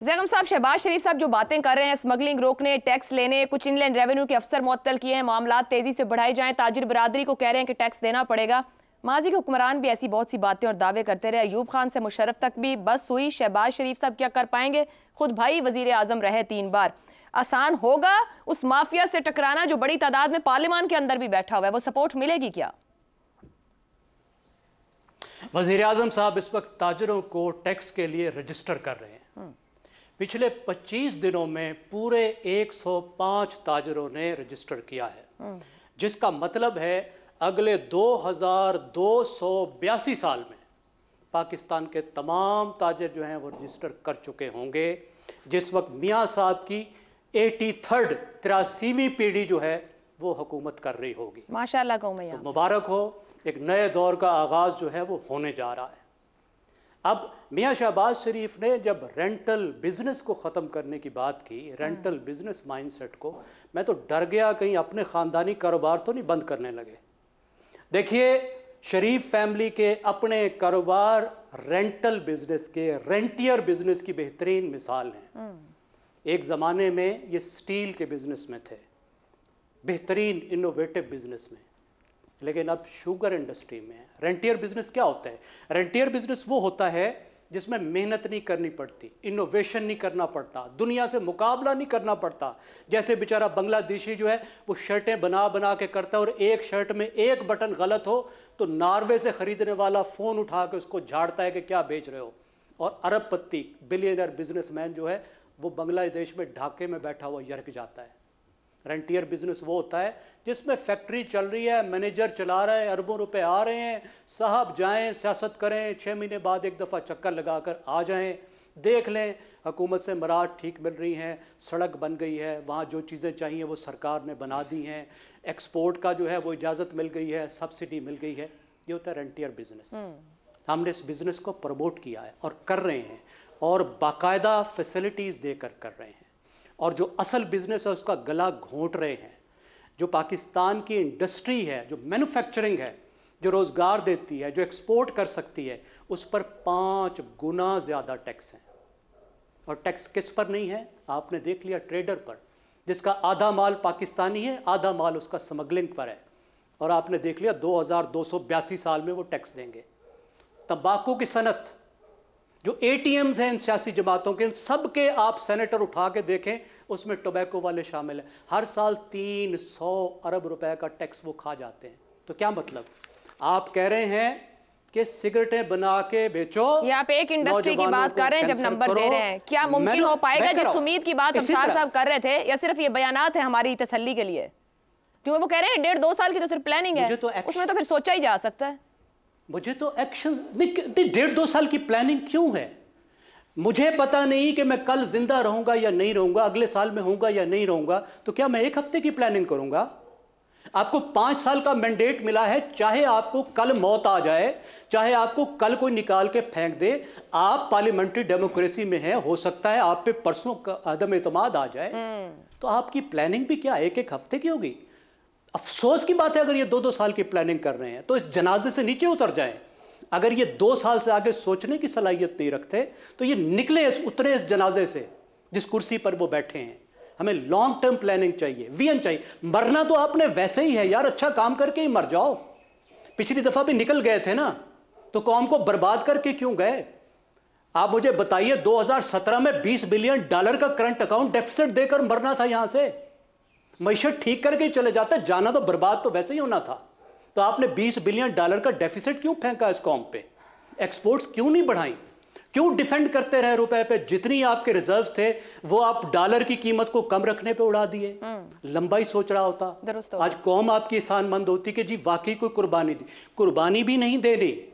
ज़ैगम साहब, शहबाज शरीफ साहब जो बातें कर रहे हैं, स्मगलिंग रोकने, टैक्स लेने, कुछ इनलैंड रेवेन्यू के अफसर मुअत्तल किए हैं, मामला तेजी से बढ़ाए जाएं, ताजिर बरादरी को कह रहे हैं कि टैक्स देना पड़ेगा। माजी के हुक्मरान भी ऐसी बहुत सी बातें और दावे करते रहे। अयूब खान से मुशर्रफ तक भी बस हुई। शहबाज शरीफ साहब क्या कर पाएंगे? खुद भाई वजीर आजम रहे 3 बार। आसान होगा उस माफिया से टकराना जो बड़ी तादाद में पार्लियामान के अंदर भी बैठा हुआ है? वो सपोर्ट मिलेगी क्या? वजीर आजम साहब इस वक्त ताजरों को टैक्स के लिए रजिस्टर कर रहे हैं। पिछले 25 दिनों में पूरे 105 ताजरों ने रजिस्टर किया है, जिसका मतलब है अगले 2282 साल में पाकिस्तान के तमाम ताजर जो हैं वो रजिस्टर कर चुके होंगे। जिस वक्त मियाँ साहब की 83वीं पीढ़ी जो है वो हुकूमत कर रही होगी। माशाअल्लाह कहूं मैं, तो मुबारक हो, एक नए दौर का आगाज जो है वो होने जा रहा है। अब मियाँ शहबाज शरीफ ने जब रेंटल बिजनेस को ख़त्म करने की बात की, रेंटल बिजनेस माइंडसेट को, मैं तो डर गया कहीं अपने ख़ानदानी कारोबार तो नहीं बंद करने लगे। देखिए, शरीफ फैमिली के अपने कारोबार रेंटल बिजनेस के, रेंटियर बिजनेस की बेहतरीन मिसाल हैं। एक ज़माने में ये स्टील के बिजनेस में थे, बेहतरीन इनोवेटिव बिजनेस में, लेकिन अब शुगर इंडस्ट्री में है। रेंटियर बिजनेस क्या होता है? रेंटियर बिजनेस वो होता है जिसमें मेहनत नहीं करनी पड़ती, इनोवेशन नहीं करना पड़ता, दुनिया से मुकाबला नहीं करना पड़ता। जैसे बेचारा बांग्लादेशी जो है वो शर्टें बना बना के करता है और एक शर्ट में एक बटन गलत हो तो नॉर्वे से खरीदने वाला फोन उठा के उसको झाड़ता है कि क्या बेच रहे हो। और अरबपति बिलियनर बिजनेसमैन जो है वो बांग्लादेश में ढाके में बैठा हुआ यर्क जाता है। रेंटियर बिजनेस वो होता है जिसमें फैक्ट्री चल रही है, मैनेजर चला रहा है, अरबों रुपए आ रहे हैं, साहब जाएं सियासत करें, 6 महीने बाद एक दफ़ा चक्कर लगाकर आ जाएं, देख लें हुकूमत से मराद ठीक मिल रही हैं, सड़क बन गई है, वहाँ जो चीज़ें चाहिए वो सरकार ने बना दी हैं, एक्सपोर्ट का जो है वो इजाज़त मिल गई है, सब्सिडी मिल गई है। ये होता है रेंटियर बिजनेस। हमने इस बिजनेस को प्रमोट किया है और कर रहे हैं, और बाकायदा फैसिलिटीज़ देकर कर रहे हैं, और जो असल बिजनेस है उसका गला घोंट रहे हैं। जो पाकिस्तान की इंडस्ट्री है, जो मैन्युफैक्चरिंग है, जो रोजगार देती है, जो एक्सपोर्ट कर सकती है, उस पर 5 गुना ज्यादा टैक्स है। और टैक्स किस पर नहीं है? आपने देख लिया, ट्रेडर पर, जिसका आधा माल पाकिस्तानी है, आधा माल उसका स्मगलिंग पर है। और आपने देख लिया 2282 साल में वो टैक्स देंगे। तंबाकू की सनत, जो एटीएम्स हैं इन सियासी जमातों के, सबके आप सेनेटर उठा के देखें, उसमें टोबैको वाले शामिल हैं। हर साल 300 अरब रुपए का टैक्स वो खा जाते हैं। तो क्या मतलब? आप कह रहे हैं कि सिगरेटें बना के बेचो, ये आप एक इंडस्ट्री की बात कर रहे हैं जब नंबर दे रहे हैं। क्या मुमकिन हो पाएगा जिस उम्मीद की बात अफसार साहब कर रहे थे, या सिर्फ ये बयानात है हमारी तसल्ली के लिए? क्योंकि वो कह रहे हैं 1.5-2 साल की तो सिर्फ प्लानिंग है, उसमें तो फिर सोचा ही जा सकता है। मुझे तो एक्शन, 1.5-2 साल की प्लानिंग क्यों है? मुझे पता नहीं कि मैं कल जिंदा रहूंगा या नहीं रहूंगा, अगले साल में होऊंगा या नहीं रहूंगा, तो क्या मैं 1 हफ्ते की प्लानिंग करूंगा? आपको 5 साल का मैंडेट मिला है, चाहे आपको कल मौत आ जाए, चाहे आपको कल कोई निकाल के फेंक दे, आप पार्लियामेंट्री डेमोक्रेसी में हैं, हो सकता है आप पे परसों अदम एतमाद आ जाए, तो आपकी प्लानिंग भी क्या 1-1 हफ्ते की होगी? अफसोस की बात है अगर ये 2-2 साल की प्लानिंग कर रहे हैं तो इस जनाजे से नीचे उतर जाएं। अगर ये 2 साल से आगे सोचने की सलाहियत नहीं रखते तो ये निकले, उतरे इस जनाजे से जिस कुर्सी पर वो बैठे हैं। हमें लॉन्ग टर्म प्लानिंग चाहिए, विजन चाहिए। मरना तो आपने वैसे ही है यार, अच्छा काम करके ही मर जाओ। पिछली दफा भी निकल गए थे ना, तो कौम को बर्बाद करके क्यों गए? आप मुझे बताइए, 2017 में $20 बिलियन का करंट अकाउंट डेफिसिट देकर मरना था यहां से। मईशत ठीक करके ही चले जाते, जाना तो बर्बाद तो वैसे ही होना था। तो आपने $20 बिलियन का डेफिसिट क्यों फेंका इस कौम पे? एक्सपोर्ट्स क्यों नहीं बढ़ाई? क्यों डिफेंड करते रहे रुपए पे? जितनी आपके रिजर्व्स थे वो आप डॉलर की कीमत को कम रखने पे उड़ा दिए। लंबाई सोच रहा होता, आज कौम आपकी एहसानमंद होती कि जी वाकई कोई कुर्बानी दी। कुर्बानी भी नहीं देनी,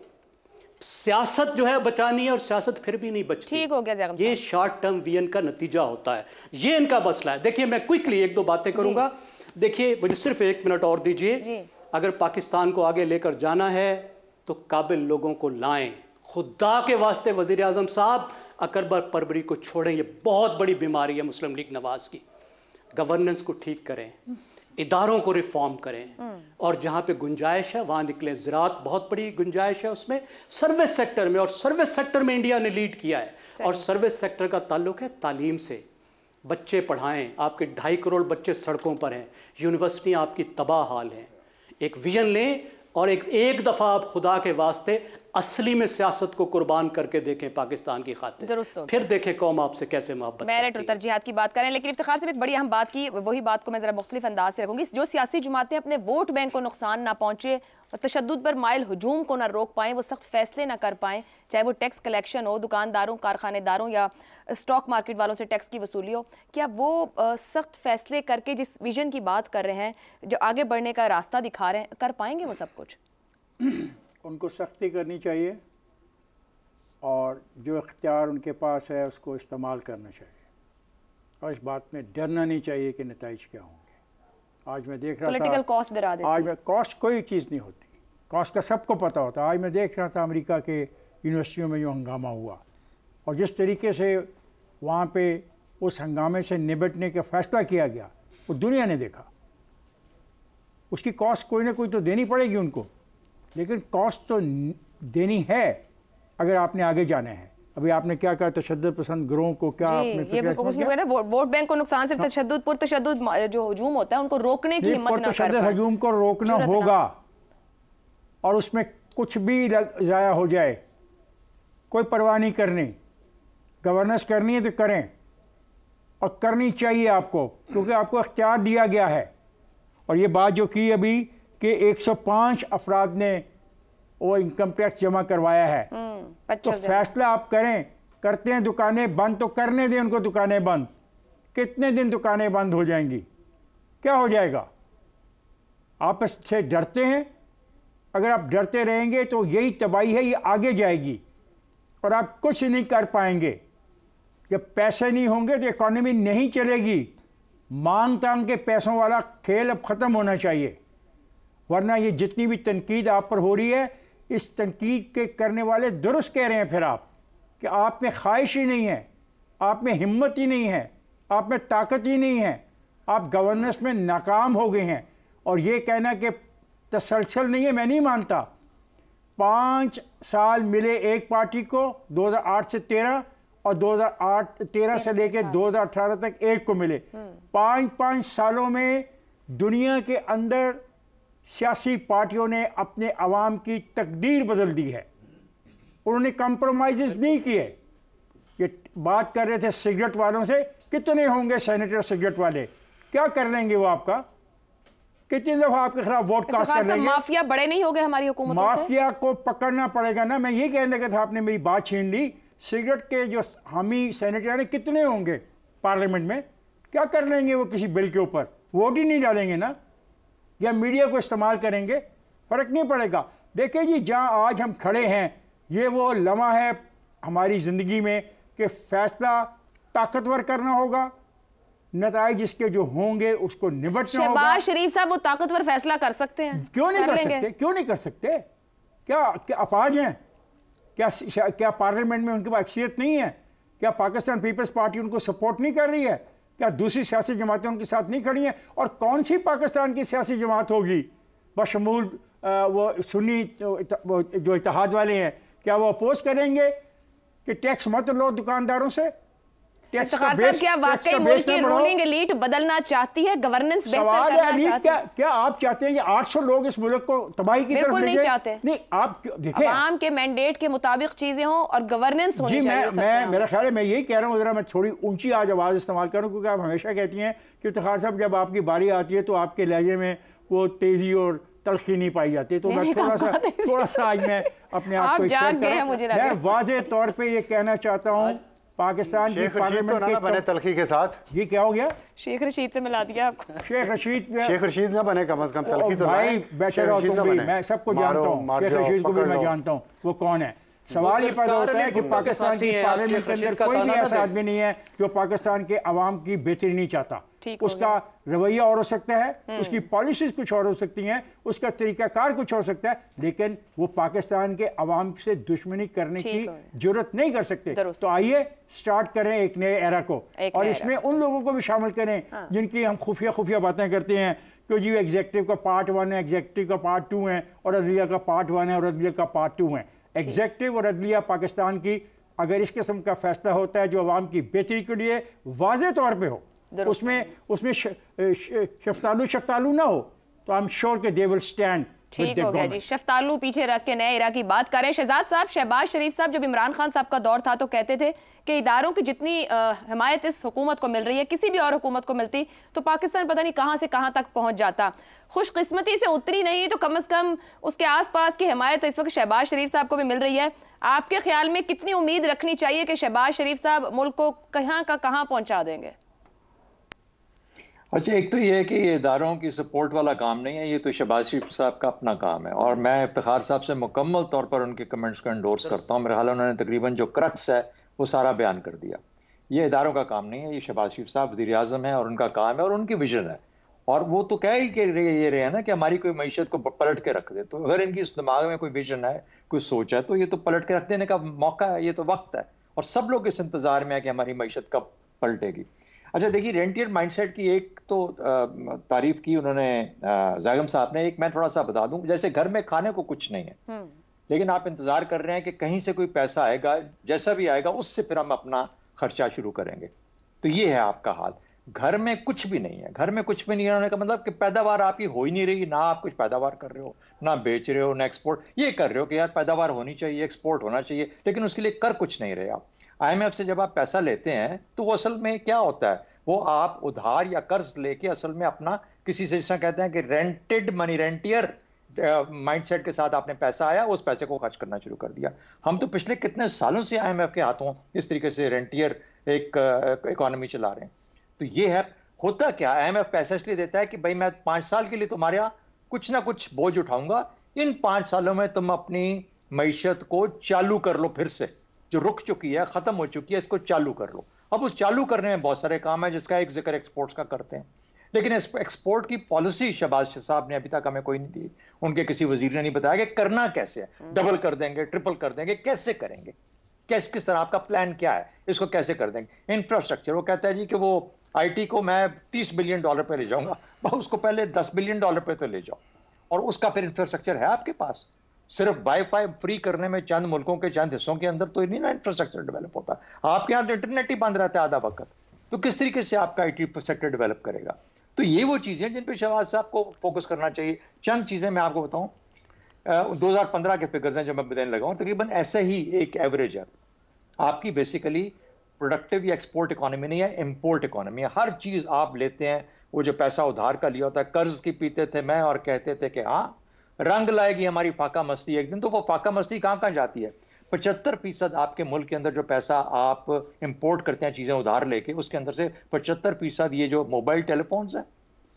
सियासत जो है बचानी है, और सियासत फिर भी नहीं बचती। ठीक हो गया, ये शॉर्ट टर्म विजन का नतीजा होता है, ये इनका मसला है। देखिए, मैं क्विकली 1-2 बातें करूंगा। देखिए, मुझे सिर्फ 1 मिनट और दीजिए। अगर पाकिस्तान को आगे लेकर जाना है तो काबिल लोगों को लाएं। खुदा के वास्ते वजीर आजम साहब, अकबर परवरी को छोड़ें। ये बहुत बड़ी बीमारी है मुस्लिम लीग नवाज की। गवर्नेंस को ठीक करें, इदारों को रिफॉर्म करें और जहां पे गुंजाइश है वहां निकलें। ज़राअत बहुत बड़ी गुंजाइश है उसमें, सर्विस सेक्टर में, और सर्विस सेक्टर में इंडिया ने लीड किया है। और सर्विस सेक्टर का ताल्लुक है तालीम से। बच्चे पढ़ाएं, आपके 2.5 करोड़ बच्चे सड़कों पर हैं, यूनिवर्सिटी आपकी तबाह हाल है। एक विजन लें और एक दफा आप खुदा के वास्ते असली में सियासत को कुर्बान करके देखें पाकिस्तान की खातिर, फिर देखें कौम आपसे कैसे मोहब्बत मेरिट और तरजीहात की बात करें। लेकिन इफ्तिखार से एक बड़ी अहम बात की, वही बात को मैं जरा मुख्तलिफ अंदाज से रखूंगी। जो सियासी जमातें अपने वोट बैंक को नुकसान ना पहुंचे और तशद्दुद पर माइल हुजूम को ना रोक पाएं, वो सख्त फैसले ना कर पाएं, चाहे वो टैक्स कलेक्शन हो, दुकानदारों, कारखानेदारों या स्टॉक मार्केट वालों से टैक्स की वसूली हो, क्या वो सख्त फैसले करके जिस विजन की बात कर रहे हैं, जो आगे बढ़ने का रास्ता दिखा रहे हैं, कर पाएंगे वो सब कुछ? उनको सख्ती करनी चाहिए और जो इख्तियार उनके पास है उसको इस्तेमाल करना चाहिए, और इस बात में डरना नहीं चाहिए कि नताइज क्या होंगे। आज मैं देख रहा था, पॉलिटिकल कॉस्ट डरा देती है। आज मैं कॉस्ट कोई चीज़ नहीं होती, कॉस्ट का सबको पता होता है। आज मैं देख रहा था अमेरिका के यूनिवर्सिटियों में जो हंगामा हुआ और जिस तरीके से वहाँ पे उस हंगामे से निपटने का फैसला किया गया, वो दुनिया ने देखा। उसकी कॉस्ट कोई ना कोई तो देनी पड़ेगी उनको, लेकिन कॉस्ट तो देनी है अगर आपने आगे जाना है। अभी आपने क्या कहा, तशद्दुद पसंद ग्रोह को क्या आपने वोट बैंक को नुकसान, सिर्फ तशद्दुद पुरतशद्दुद जो हुजूम होता है उनको रोकने की हिम्मत ना कर पाए। हुजूम को रोकना होगा और उसमें कुछ भी ज़ाया हो जाए कोई परवाह नहीं करनी। गवर्नेंस करनी है तो करें, और करनी चाहिए आपको, क्योंकि आपको इख्तियार दिया गया है। और ये बात जो की अभी कि 105 अफराद ने वो इनकम टैक्स जमा करवाया है, तो फैसला आप करें। करते हैं दुकानें बंद तो करने दें उनको दुकानें बंद। कितने दिन दुकानें बंद हो जाएंगी? क्या हो जाएगा? आप इससे डरते हैं? अगर आप डरते रहेंगे तो यही तबाही है, ये आगे जाएगी और आप कुछ नहीं कर पाएंगे। जब पैसे नहीं होंगे तो इकॉनमी नहीं चलेगी। मांग तांग के पैसों वाला खेल अब ख़त्म होना चाहिए, वरना ये जितनी भी तनकीद आप पर हो रही है, इस तनकीद के करने वाले दुरुस्त कह रहे हैं फिर आप कि आप में ख्वाहिश ही नहीं है, आप में हिम्मत ही नहीं है, आप में ताकत ही नहीं है, आप गवर्नेंस में नाकाम हो गए हैं। और ये कहना कि तसलसल नहीं है, मैं नहीं मानता। 5 साल मिले एक पार्टी को, 2008 से 13 और 2013 से लेकर 2018 तक एक को मिले। 5 सालों में दुनिया के अंदर सियासी पार्टियों ने अपने अवाम की तकदीर बदल दी है। उन्होंने कंप्रोमाइज़ नहीं किए। ये बात कर रहे थे सिगरेट वालों से, कितने होंगे सेनेटर सिगरेट वाले? क्या कर लेंगे वो आपका? कितनी दफ़ा आपके खिलाफ वोट कास्ट कर लेंगे? माफिया बड़े नहीं हो गए हमारी हुकूमत? माफिया को पकड़ना पड़ेगा ना। मैं ये कहने का था, आपने मेरी बात छीन ली। सिगरेट के जो हामी सेनेटर हैं कितने होंगे पार्लियामेंट में? क्या कर लेंगे वो किसी बिल के ऊपर? वोट ही नहीं डालेंगे ना, या मीडिया को इस्तेमाल करेंगे, फ़र्क नहीं पड़ेगा। देखिए जी, जहाँ आज हम खड़े हैं, ये वो लम्हा है हमारी ज़िंदगी में कि फ़ैसला ताकतवर करना होगा, नताइज जिसके जो होंगे उसको निपटना होगा। शहबाज शरीफ साहब वो ताकतवर फैसला कर सकते हैं? क्यों नहीं कर सकते? क्यों नहीं कर सकते? क्या अपाज हैं? क्या पार्लियामेंट में उनके पास अक्सरियत नहीं है? क्या पाकिस्तान पीपल्स पार्टी उनको सपोर्ट नहीं कर रही है? क्या दूसरी सियासी जमातें उनके साथ नहीं खड़ी हैं? और कौन सी पाकिस्तान की सियासी जमात होगी बशमूल वो सुन्नी जो इत्तेहाद वाले हैं, क्या वो अपोज करेंगे कि टैक्स मत लो दुकानदारों से? क्या वाकई मुल्क की रूलिंग एलीट बदलना चाहती है, गवर्नेंस बेहतर करना चाहती है? क्या आप चाहते हैं कि 800 लोग इस मुल्क को तबाही की तरफ ले जाएं? बिल्कुल नहीं चाहते। नहीं, आप देखिए, आवाम के मैंडेट के मुताबिक चीजें हों और गवर्नेंस होनी चाहिए। मैं मेरा ख्याल है, मैं यही कह रहा हूँ, जरा मैं थोड़ी ऊंची आज आवाज़ इस्तेमाल करूँ, क्योंकि आप हमेशा कहती हैं कि इफ्तिखार साहब जब आपकी बारी आती है तो आपके लहजे में वो तेज़ी और तलखी नहीं पाई जाती। तो मैं थोड़ा सा आज मैं अपने आप को मैं वाज़ेह तौर पर ये कहना चाहता हूँ, पाकिस्तान की पार्लियामेंट ना बने तलखी के साथ। ये क्या हो गया? शेख रशीद से मिला दिया आपको। शेख रशीद ना बने, कम से कम तलखी तो भाई बैठे रहो तुम भी, मैं सबको जानता हूँ, शेख रशीद को भी मैं जानता हूँ वो कौन है। सवाल ये पैदा होता है कि गुंडों के पाकिस्तान साथी की हैं, पार्लियामेंट के आपके अंदर रशीद का कोई भी ताना ऐसा ना आदमी नहीं है जो पाकिस्तान के अवाम की बेहतरी नहीं चाहता। ठीक हो उसका रवैया और हो सकता है, उसकी पॉलिसीज कुछ और हो सकती हैं, उसका तरीकाकार कुछ हो सकता है, लेकिन वो पाकिस्तान के अवाम से दुश्मनी करने ठीक की हो गया। जरूरत नहीं कर सकते। दुरुस्त। तो आइए स्टार्ट करें एक नए एरा को, एक और नए इसमें एरा उन लोगों को भी शामिल करें जिनकी हम खुफिया बातें करते हैं कि जी एग्जेक्टिव का पार्ट 1 है, एग्जेक्टिव का पार्ट 2 है, और अदलिया का पार्ट 1 है और अदलिया का पार्ट 2 है। एग्जेक्टिव और अदलिया पाकिस्तान की अगर इस किस्म का फैसला होता है जो अवाम की बेहतरी के लिए वाज़े तौर पे हो, उसमें शफ्तालू ना हो, तो आई एम श्योर कि दे विल स्टैंड। ठीक हो गया जी। शफ्तालू पीछे रख के नए इरा की बात करें। शहजाद साहब, शहबाज शरीफ साहब जब इमरान खान साहब का दौर था तो कहते थे कि इदारों की जितनी हिमायत इस हुकूमत को मिल रही है, किसी भी और हुकूमत को मिलती तो पाकिस्तान पता नहीं कहां से कहां तक पहुंच जाता। खुशकिस्मती से उतरी नहीं तो कम से कम उसके आसपास की हिमायत इस वक्त शहबाज शरीफ साहब को भी मिल रही है। आपके ख्याल में कितनी उम्मीद रखनी चाहिए कि शहबाज शरीफ साहब मुल्क को कहां का कहां पहुंचा देंगे? अच्छा, एक तो ये है कि ये इदारों की सपोर्ट वाला काम नहीं है, ये तो शहबाज शरीफ साहब का अपना काम है, और मैं इफ्तिखार साहब से मुकम्मल तौर पर उनके कमेंट्स को एंडोर्स करता हूँ। मेरे ख्याल उन्होंने तकरीबन जो क्रक्स है वो सारा बयान कर दिया। ये इदारों का काम नहीं है, ये शहबाज शरीफ साहब वज़ीर आज़म है और उनका काम है और उनकी विजन है। और वो तो कह ही के ये रहे हैं ना कि हमारी कोई मीशत को पलट के रख दे, तो अगर इनकी इस दिमाग में कोई विजन है, कोई सोच है, तो ये तो पलट के रख देने का मौका है, ये तो वक्त है, और सब लोग इस इंतजार में है कि हमारी मीशत कब पलटेगी। अच्छा देखिए, रेंटियर माइंडसेट की एक तो तारीफ की उन्होंने जागम साहब ने। एक मैं थोड़ा सा बता दूं, जैसे घर में खाने को कुछ नहीं है, लेकिन आप इंतजार कर रहे हैं कि कहीं से कोई पैसा आएगा, जैसा भी आएगा उससे फिर हम अपना खर्चा शुरू करेंगे। तो ये है आपका हाल। घर में कुछ भी नहीं है, घर में कुछ भी नहीं है का मतलब कि पैदावार आपकी हो ही नहीं रही, ना आप कुछ पैदावार कर रहे हो, ना बेच रहे हो, ना एक्सपोर्ट। ये कर रहे हो कि यार पैदावार होनी चाहिए, एक्सपोर्ट होना चाहिए, लेकिन उसके लिए कर कुछ नहीं रहे आप। IMF से जब आप पैसा लेते हैं तो वो असल में क्या होता है, वो आप उधार या कर्ज लेके असल में अपना किसी से, जिसमें कहते हैं कि रेंटेड मनी, रेंटियर माइंडसेट के साथ आपने पैसा आया, उस पैसे को खर्च करना शुरू कर दिया। हम तो पिछले कितने सालों से IMF के हाथों इस तरीके से रेंटियर एक इकोनॉमी चला रहे हैं। तो ये है, होता क्या, IMF पैसा इसलिए देता है कि भाई मैं 5 साल के लिए तुम्हारे यहाँ कुछ ना कुछ बोझ उठाऊंगा, इन 5 सालों में तुम अपनी मईशत को चालू कर लो, फिर से जो रुक चुकी है, खत्म हो चुकी है, इसको चालू कर लो। अब उस चालू करने में बहुत सारे काम है, जिसका एक जिक्र एक्सपोर्ट्स का करते हैं, लेकिन इस एक्सपोर्ट की पॉलिसी शहबाज साहब ने अभी तक हमें कोई नहीं दी, उनके किसी वजीर ने नहीं बताया कि करना कैसे है। डबल कर देंगे, ट्रिपल कर देंगे, कैसे करेंगे, किस तरह आपका प्लान क्या है, इसको कैसे कर देंगे। इंफ्रास्ट्रक्चर, वो कहता है जी कि वो IT को मैं $30 बिलियन पे ले जाऊंगा, उसको पहले $10 बिलियन पे तो ले जाओ, और उसका फिर इंफ्रास्ट्रक्चर है आपके पास। सिर्फ वाईफाई फ्री करने में चंद मुल्कों के चंद हिस्सों के अंदर तो नहीं ना इंफ्रास्ट्रक्चर डेवलप होता। आपके यहाँ तो इंटरनेट ही बंद रहता है आधा वक्त, तो किस तरीके से आपका IT सेक्टर डेवलप करेगा। तो ये वो चीजें जिन पे शहबाज साहब को फोकस करना चाहिए। चंद चीजें मैं आपको बताऊं, 2015 के फिगर्स हैं जो मैं बताने लगा हूं, तकरीबन ऐसे ही एक एवरेज है आपकी। बेसिकली प्रोडक्टिव या एक्सपोर्ट इकोनॉमी नहीं है, इंपोर्ट इकोनॉमी है। हर चीज आप लेते हैं, वो जो पैसा उधार का लिया होता है, कर्ज की पीते थे मैं, और कहते थे कि हाँ रंग लाएगी हमारी फाका मस्ती एक दिन, तो वो फाका मस्ती कहां जाती है। 75% आपके मुल्क के अंदर जो पैसा आप इंपोर्ट करते हैं चीजें उधार लेके, उसके अंदर से 75% ये जो मोबाइल टेलीफोन्स हैं,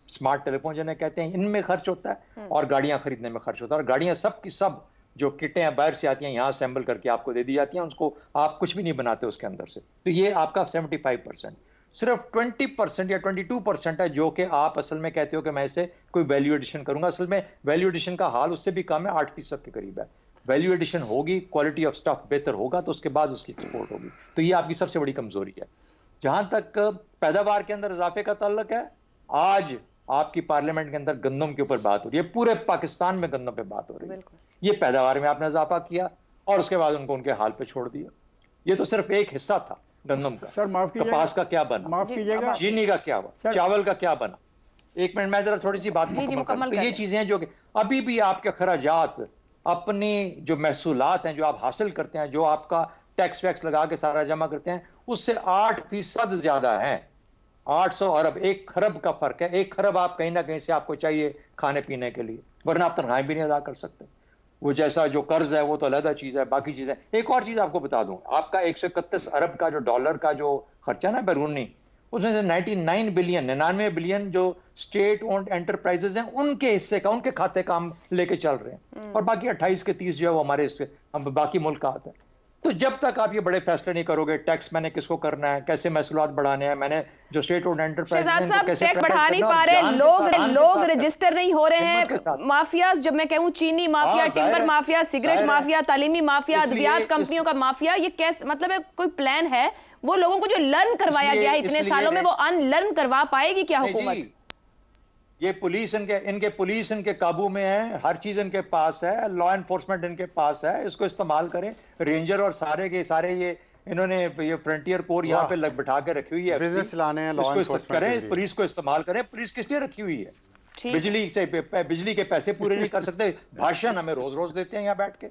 स्मार्ट टेलीफोन जिन्हें कहते हैं, इनमें खर्च होता है, और गाड़ियां खरीदने में खर्च होता है। और गाड़ियां सब की सब जो किटें हैं बाहर से आती हैं, यहाँ असेंबल करके आपको दे दी जाती हैं, उसको आप कुछ भी नहीं बनाते उसके अंदर से। तो ये आपका 75%। सिर्फ 20% या 22% है जो कि आप असल में कहते हो कि मैं इसे कोई वैल्यू एडिशन करूंगा। असल में वैल्यू एडिशन का हाल उससे भी कम है, 8% के करीब है। वैल्यू एडिशन होगी, क्वालिटी ऑफ स्टफ बेहतर होगा, तो उसके बाद उसकी एक्सपोर्ट होगी। तो ये आपकी सबसे बड़ी कमजोरी है। जहां तक पैदावार के अंदर इजाफे का ताल्लुक है, आज आपकी पार्लियामेंट के अंदर गंदम के ऊपर बात हो रही है, पूरे पाकिस्तान में गंदम पे बात हो रही है। ये पैदावार में आपने इजाफा किया और उसके बाद उनको उनके हाल पे छोड़ दिया। ये तो सिर्फ एक हिस्सा था गंदम का। सर माफ कीजिएगा, कपास का क्या बना, माफ कीजिएगा, चीनी का क्या हुआ, चावल का क्या बना। एक मिनट मैं जरा थोड़ी सी बात मुकम्मल तो ये चीजें हैं जो कि अभी भी आपके खराजात, अपनी जो महसूलात हैं जो आप हासिल करते हैं, जो आपका टैक्स वैक्स लगा के सारा जमा करते हैं, उससे 8% ज्यादा है। 800 अरब, 1 खरब का फर्क है। 1 खरब आप कहीं ना कहीं से आपको चाहिए खाने पीने के लिए, वरना आप तनख्वाहें भी नहीं अदा कर सकते। वो जैसा जो कर्ज है वो तो अलग चीज है, बाकी चीजें। एक और चीज आपको बता दूं, आपका 131 अरब का जो डॉलर का जो खर्चा ना बैरूनी, उसमें से 99 बिलियन जो स्टेट ओन्ड एंटरप्राइजेज हैं उनके हिस्से का, उनके खाते का हम लेके चल रहे हैं, और बाकी 28 के 30 जो है वो हमारे हिस्से, हम बाकी मुल्क का आता है। तो जब तक आप ये बड़े फैसले नहीं करोगे, टैक्स मैंने किसको करना है, कैसे महसूलात बढ़ाने हैं, मैंने जो स्टेट ओन्ड एंटरप्राइज टैक्स बढ़ा नहीं पा रहे, लोग रजिस्टर नहीं हो रहे हैं, माफिया, जब मैं कहूँ चीनी mafia, timber mafia, cigarette mafia, तालीमी माफिया, अद्वियात कंपनियों का माफिया, ये कैसे, मतलब है कोई प्लान है? वो लोगों को जो लर्न करवाया गया है इतने सालों में, वो अनलर्न करवा पाएगी क्या हुकूमत? ये पुलिस इनके काबू में है, हर चीज इनके पास है, लॉ एनफोर्समेंट इनके पास है, इसको इस्तेमाल करें। रेंजर और सारे के सारे ये इन्होंने ये फ्रंटियर कोर यहाँ पे बिठा के रखी हुई है, बिजनेस चलाने हैं, लॉ एनफोर्समेंट करें, पुलिस को इस्तेमाल करें। पुलिस किस लिए रखी हुई है? बिजली के पैसे पूरे नहीं कर सकते, भाषण हमें रोज रोज देते हैं यहाँ बैठ के,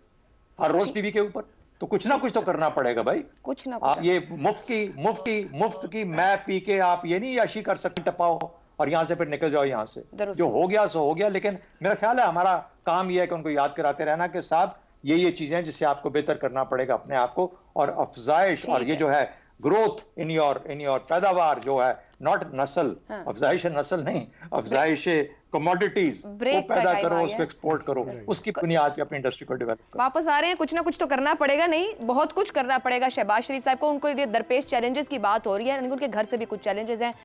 हर रोज टीवी के ऊपर। तो कुछ ना कुछ तो करना पड़ेगा भाई, कुछ ना आप ये मुफ्त की मैं पी के आप ये नहीं याशी कर सकते, टपाओ और यहां से फिर निकल जाओ यहाँ से। जो हो गया सो हो गया, लेकिन मेरा ख्याल है हमारा काम यह है कि उनको याद कराते रहना कि साहब ये चीजें हैं जिससे आपको बेहतर करना पड़ेगा अपने आप को, और अफजाइश और ये जो है ग्रोथ इन योर पैदावार जो है, नॉट नस्ल, अफजाइश नस्ल नहीं, अफजाइश कमोडिटीज को पैदा करो, उसको एक्सपोर्ट करो, उसकी बुनियाद पे अपनी इंडस्ट्री को डेवलप करो। वापस आ रहे हैं, कुछ ना कुछ तो करना पड़ेगा, नहीं बहुत कुछ करना पड़ेगा शहबाज शरीफ साहब को। उनको दरपेश चैलेंजेस की बात हो रही है, उनके घर से भी कुछ चैलेंजेस हैं।